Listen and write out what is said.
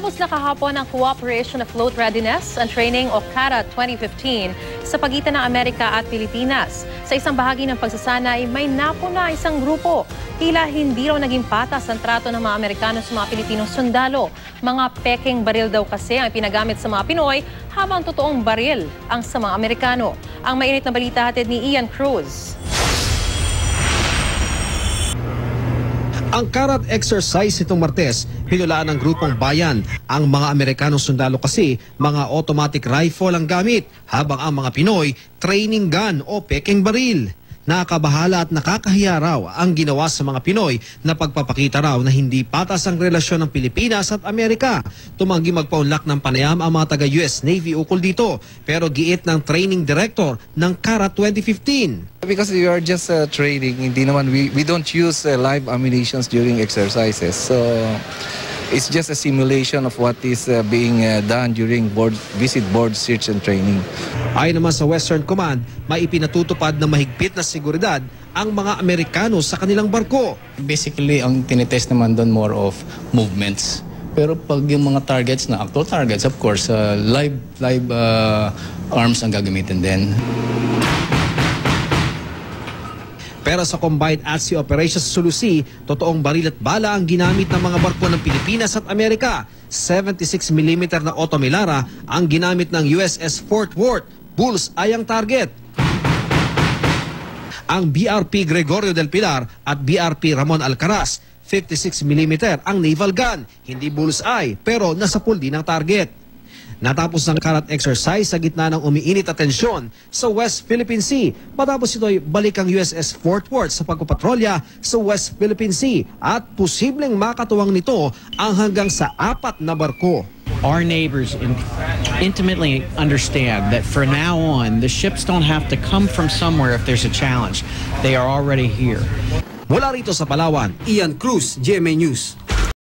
Tapos na kahapon ang Cooperation of Float Readiness and Training o CARA 2015 sa pagitan ng Amerika at Pilipinas. Sa isang bahagi ng pagsasanay, may napuna isang grupo. Tila hindi raw naging patas ang trato ng mga Amerikano sa mga Pilipinong sundalo. Mga peking baril daw kasi ang pinagamit sa mga Pinoy habang totoong baril ang sa mga Amerikano. Ang mainit na balita hatid ni Ian Cruz. Ang karat exercise nitong Martes, hinulaan ng grupong bayan. Ang mga Amerikanong sundalo kasi, mga automatic rifle ang gamit, habang ang mga Pinoy, training gun o peking baril. Nakakabahala at nakakahiya raw ang ginawa sa mga Pinoy na pagpapakita raw na hindi patas ang relasyon ng Pilipinas at Amerika. Tumanggi magpaunlak ng panayam ang mga taga-US Navy ukol dito, pero giit ng training director ng CARA 2015. Because we are just training, hindi naman we don't use live ammunitions during exercises. So it's just a simulation of what is being done during visit board search and training. Ayon naman sa Western Command, may ipinatutupad na mahigpit na seguridad ang mga Amerikano sa kanilang barko. Basically, ang tinitest naman doon more of movements. Pero pag yung mga targets na actual targets, of course, live arms ang gagamitin din. Pero sa Combined At-Sea Operations sa Sulusi, totoong baril at bala ang ginamit ng mga barko ng Pilipinas at Amerika. 76mm na Otomilara ang ginamit ng USS Fort Worth. Bullseye ang target. Ang BRP Gregorio del Pilar at BRP Ramon Alcaraz, 56mm ang naval gun. Hindi bullseye pero nasa pool din ang target. Natapos ng karat exercise sa gitna ng umiinit at tensyon sa West Philippine Sea. Matapos ito'y balik ang USS Fort Worth sa pagpapatrolya sa West Philippine Sea at posibleng makatuwang nito ang hanggang sa 4 na barko. Our neighbors intimately understand that for now on, the ships don't have to come from somewhere if there's a challenge. They are already here. Mula rito sa Palawan, Ian Cruz, GMA News.